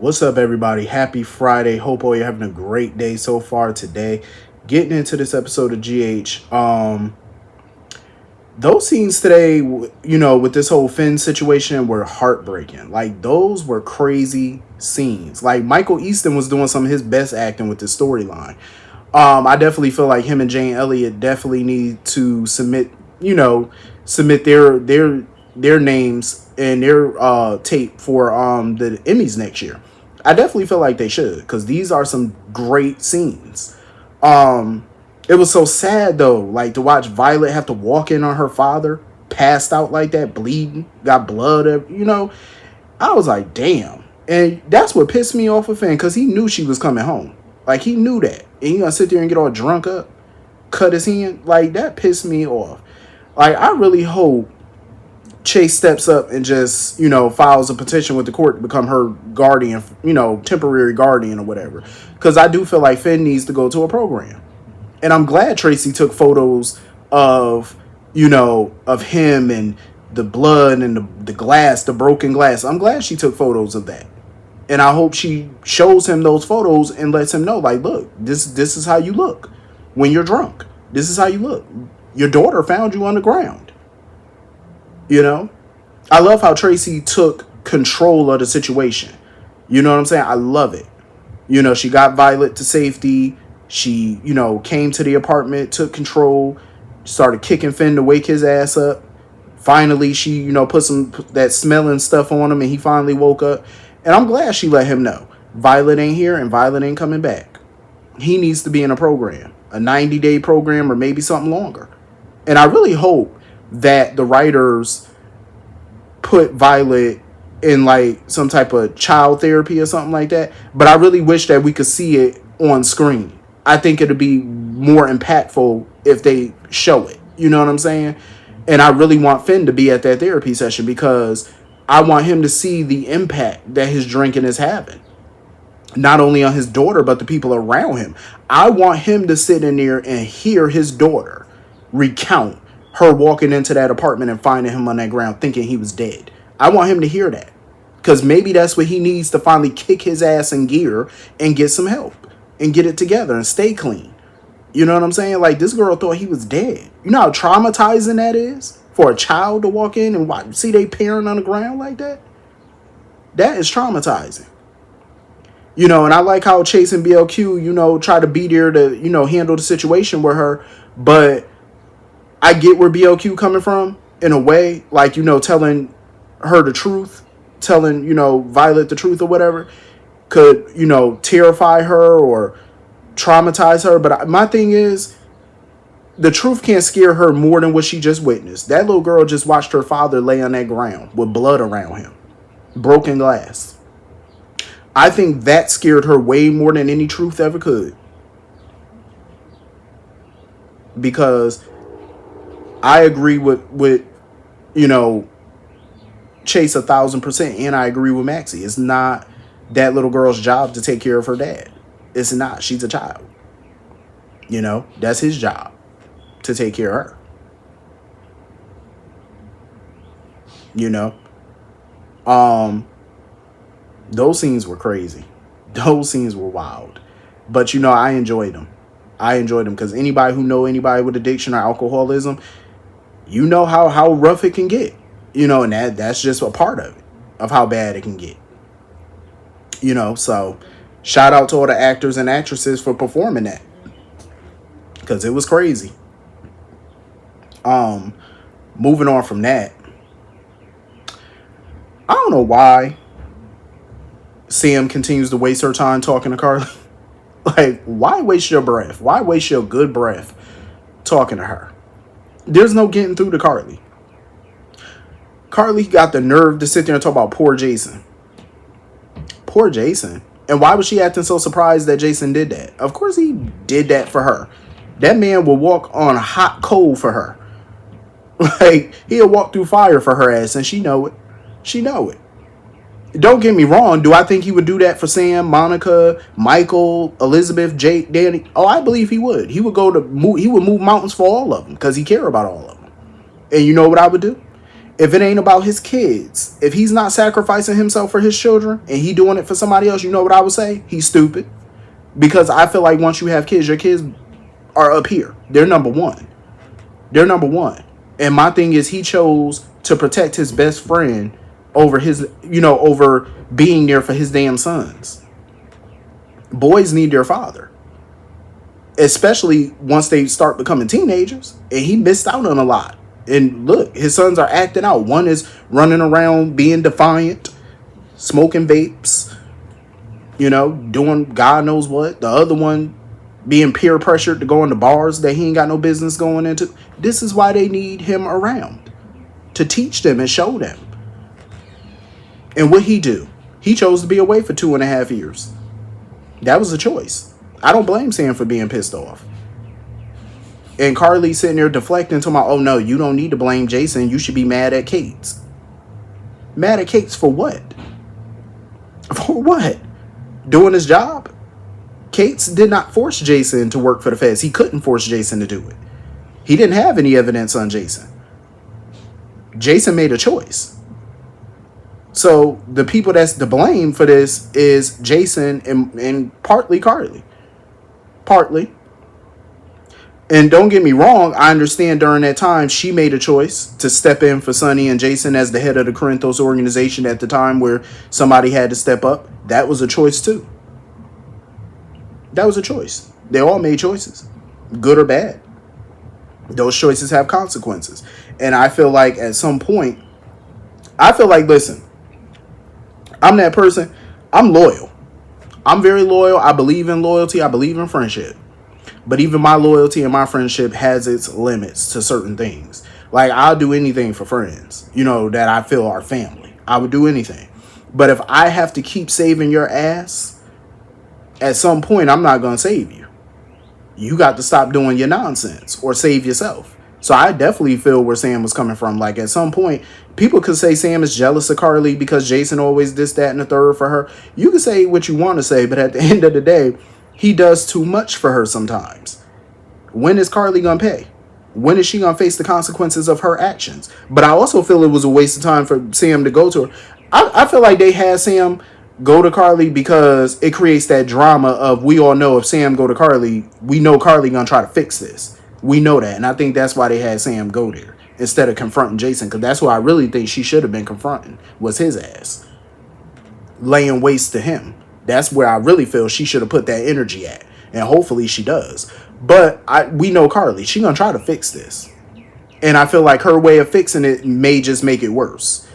What's up, everybody? Happy Friday. Hope all you're having a great day so far today. Getting into this episode of GH. Those scenes today, with this whole Finn situation were heartbreaking. Like, those were crazy scenes. Like, Michael Easton was doing some of his best acting with this storyline. I definitely feel like him and Jane Elliott definitely need to submit their names and their tape for the Emmys next year. I definitely feel like they should, because these are some great scenes. It was so sad though, like to watch Violet have to walk in on her father, passed out like that, bleeding, got blood. I was like, damn. And that's what pissed me off with Finn, because he knew she was coming home. Like, he knew that. And he gonna sit there and get all drunk up, cut his hand. Like, that pissed me off. Like, I really hope Chase steps up and just, files a petition with the court to become her guardian, temporary guardian or whatever. Because I do feel like Finn needs to go to a program. And I'm glad Tracy took photos of him and the blood and the glass, the broken glass. I'm glad she took photos of that. And I hope she shows him those photos and lets him know, like, look, this is how you look when you're drunk. This is how you look. Your daughter found you on the ground. I love how Tracy took control of the situation. You know what I'm saying? I love it. She got Violet to safety. She, came to the apartment, took control, started kicking Finn to wake his ass up. Finally, she, put that smelling stuff on him, and he finally woke up. And I'm glad she let him know Violet ain't here and Violet ain't coming back. He needs to be in a program, a 90-day program or maybe something longer. And I really hope that the writers put Violet in like some type of child therapy or something like that. But I really wish that we could see it on screen. I think it'd be more impactful if they show it. You know what I'm saying? And I really want Finn to be at that therapy session, because I want him to see the impact that his drinking is having. Not only on his daughter, but the people around him. I want him to sit in there and hear his daughter recount her walking into that apartment and finding him on that ground thinking he was dead. I want him to hear that, because maybe that's what he needs to finally kick his ass in gear and get some help and get it together and stay clean. You know what I'm saying? Like, this girl thought he was dead. You know how traumatizing that is for a child to walk in and see their parent on the ground like that? That is traumatizing. And I like how Chase and BLQ, try to be there to, handle the situation with her. But I get where BLQ coming from in a way, like, telling her the truth, telling, Violet the truth or whatever could, terrify her or traumatize her. But my thing is, the truth can't scare her more than what she just witnessed. That little girl just watched her father lay on that ground with blood around him, broken glass. I think that scared her way more than any truth ever could. Because I agree with Chase 1,000%, and I agree with Maxie. It's not that little girl's job to take care of her dad. It's not. She's a child. That's his job, to take care of her. Those scenes were crazy. Those scenes were wild. But I enjoyed them. Because anybody who know anybody with addiction or alcoholism, how rough it can get. And that's just a part of it, of how bad it can get. So shout out to all the actors and actresses for performing that, because it was crazy. Moving on from that, I don't know why Sam continues to waste her time talking to Carly. Like, why waste your breath? Why waste your good breath talking to her? There's no getting through to Carly. Carly got the nerve to sit there and talk about poor Jason. Poor Jason. And why was she acting so surprised that Jason did that? Of course he did that for her. That man will walk on hot coal for her. Like, he'll walk through fire for her ass, and she know it. She know it. Don't get me wrong. Do I think he would do that for Sam, Monica, Michael, Elizabeth, Jake, Danny? Oh, I believe he would. He would move mountains for all of them, because he care about all of them. And you know what I would do? If it ain't about his kids, if he's not sacrificing himself for his children and he doing it for somebody else, you know what I would say? He's stupid. Because I feel like once you have kids, your kids are up here. They're number one. They're number one. And my thing is, he chose to protect his best friend over his, over being there for his damn sons. Boys need their father, especially once they start becoming teenagers. And he missed out on a lot. And look, his sons are acting out. One is running around being defiant, smoking vapes, doing God knows what. The other one being peer pressured to go into bars that he ain't got no business going into. This is why they need him around, to teach them and show them. And what he do? He chose to be away for 2.5 years. That was a choice. I don't blame Sam for being pissed off. And Carly sitting there deflecting to my, oh no, you don't need to blame Jason. You should be mad at Kate. Mad at Kate for what? For what? Doing his job? Kate did not force Jason to work for the feds. He couldn't force Jason to do it. He didn't have any evidence on Jason. Jason made a choice. So the people that's to blame for this is Jason and partly Carly. Partly. And don't get me wrong, I understand during that time she made a choice to step in for Sonny and Jason as the head of the Corinthos organization at the time where somebody had to step up. That was a choice too. That was a choice. They all made choices, good or bad. Those choices have consequences. And I feel like at some point, listen, I'm that person. I'm loyal. I'm very loyal. I believe in loyalty. I believe in friendship. But even my loyalty and my friendship has its limits to certain things. Like, I'll do anything for friends, that I feel are family. I would do anything. But if I have to keep saving your ass, at some point, I'm not going to save you. You got to stop doing your nonsense or save yourself. So I definitely feel where Sam was coming from. Like, at some point, people could say Sam is jealous of Carly because Jason always this, that, and the third for her. You can say what you want to say, but at the end of the day, he does too much for her sometimes. When is Carly going to pay? When is she going to face the consequences of her actions? But I also feel it was a waste of time for Sam to go to her. I feel like they had Sam go to Carly because it creates that drama of, we all know if Sam go to Carly, we know Carly going to try to fix this. We know that. And I think that's why they had Sam go there instead of confronting Jason. Because that's who I really think she should have been confronting, was his ass. Laying waste to him. That's where I really feel she should have put that energy at. And hopefully she does. But we know Carly. She gonna try to fix this. And I feel like her way of fixing it may just make it worse.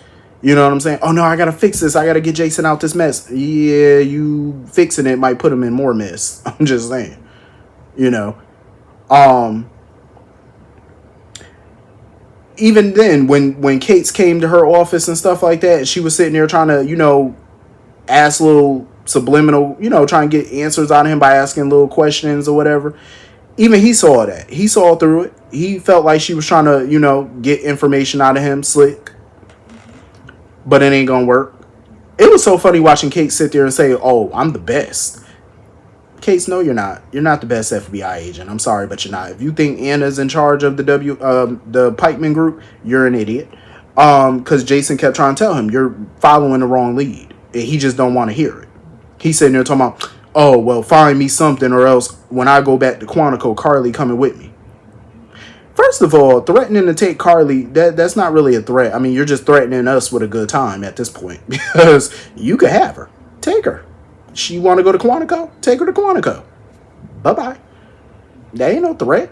You know what I'm saying? Oh no, I gotta fix this. I gotta get Jason out this mess. Yeah, you fixing it might put him in more mess. I'm just saying. Even then, when Kate came to her office and stuff like that, she was sitting there trying to, ask little subliminal, trying to get answers out of him by asking little questions or whatever. Even he saw that. He saw through it. He felt like she was trying to, get information out of him slick. But it ain't gonna work. It was so funny watching Kate sit there and say, oh, I'm the best. Kate, no, you're not. You're not the best FBI agent. I'm sorry, but you're not. If you think Anna's in charge of the Pikeman group, you're an idiot. Because Jason kept trying to tell him, you're following the wrong lead. And he just don't want to hear it. He's sitting there talking about, oh, well, find me something or else when I go back to Quantico, Carly coming with me. First of all, threatening to take Carly, that's not really a threat. I mean, you're just threatening us with a good time at this point. Because you could have her. Take her. She want to go to Quantico? Take her to Quantico. Bye-bye. That ain't no threat.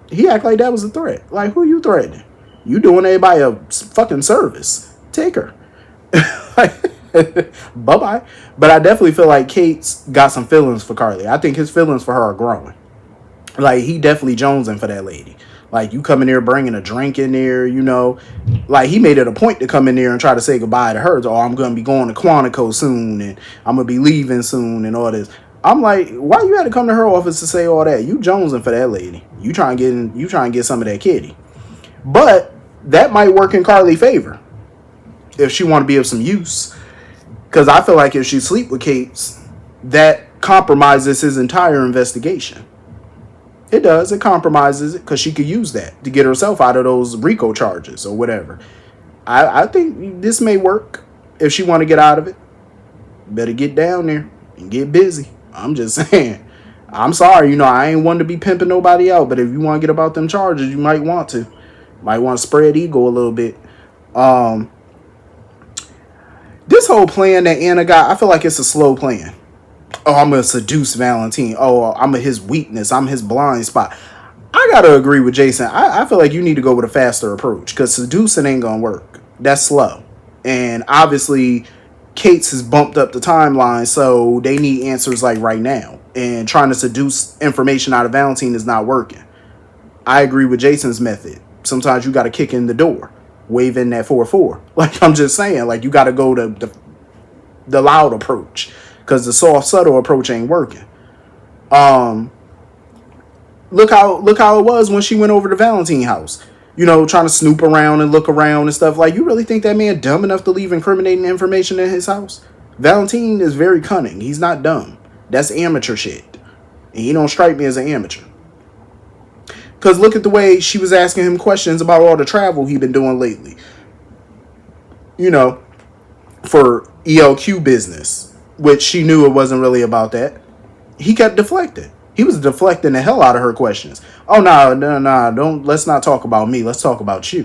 He act like that was a threat. Like, who you threatening? You doing everybody a fucking service. Take her. Bye-bye. But I definitely feel like Kate's got some feelings for Carly. I think his feelings for her are growing. Like, he definitely jonesing for that lady. Like, you come in there bringing a drink in there, Like, he made it a point to come in there and try to say goodbye to her. Oh, I'm going to be going to Quantico soon, and I'm going to be leaving soon, and all this. I'm like, why you had to come to her office to say all that? You jonesing for that lady. You trying to get some of that kitty. But that might work in Carly's favor if she want to be of some use. Because I feel like if she sleep with Kate, that compromises his entire investigation. It does. It compromises it because she could use that to get herself out of those RICO charges or whatever. I think this may work if she want to get out of it. Better get down there and get busy. I'm just saying. I'm sorry, I ain't one to be pimping nobody out, but if you want to get about them charges, you might want to. Might want to spread ego a little bit. This whole plan that Anna got, I feel like it's a slow plan. Oh, I'm going to seduce Valentine. Oh, I'm his weakness. I'm his blind spot. I got to agree with Jason. I feel like you need to go with a faster approach because seducing ain't going to work. That's slow. And obviously, Kate's has bumped up the timeline, so they need answers like right now. And trying to seduce information out of Valentine is not working. I agree with Jason's method. Sometimes you got to kick in the door, wave in that 4-4. Like I'm just saying, like you got to go to the loud approach because the soft, subtle approach ain't working. Look how it was when she went over to Valentine house. Trying to snoop around and look around and stuff. Like, you really think that man dumb enough to leave incriminating information in his house? Valentine is very cunning. He's not dumb. That's amateur shit. And he don't strike me as an amateur. Because look at the way she was asking him questions about all the travel he been doing lately. For ELQ business. Which she knew it wasn't really about that. He kept deflecting. He was deflecting the hell out of her questions. Oh, no, let's not talk about me. Let's talk about you.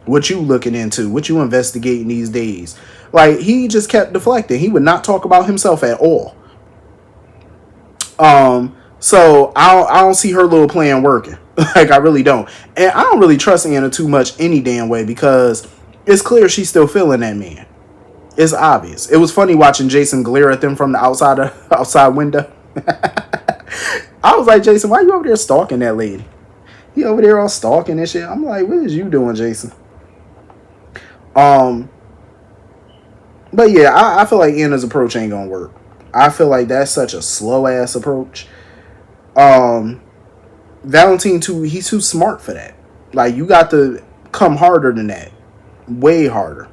What you looking into? What you investigating these days? Like, he just kept deflecting. He would not talk about himself at all. So I don't see her little plan working. Like, I really don't. And I don't really trust Anna too much any damn way because it's clear she's still feeling that man. It's obvious. It was funny watching Jason glare at them from the outside window. I was like, Jason, why are you over there stalking that lady? He over there all stalking and shit. I'm like, what is you doing, Jason? But yeah, I feel like Anna's approach ain't gonna work. I feel like that's such a slow ass approach. Valentine he's too smart for that. Like, you got to come harder than that. Way harder.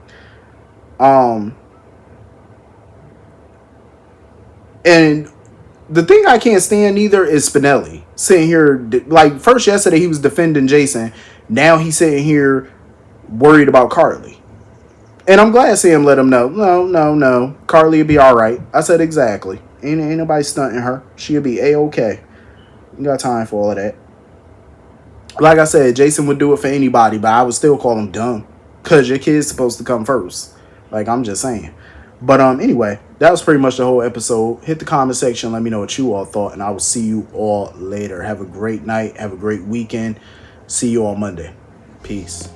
And the thing I can't stand either is Spinelli sitting here. Like, first yesterday he was defending Jason. Now he's sitting here worried about Carly. And I'm glad Sam let him know. No. Carly will be all right. I said exactly. Ain't nobody stunting her. She'll be A-okay. You got time for all of that. Like I said, Jason would do it for anybody, but I would still call him dumb. Because your kid's supposed to come first. Like, I'm just saying. But anyway, that was pretty much the whole episode. Hit the comment section. Let me know what you all thought. And I will see you all later. Have a great night. Have a great weekend. See you on Monday. Peace.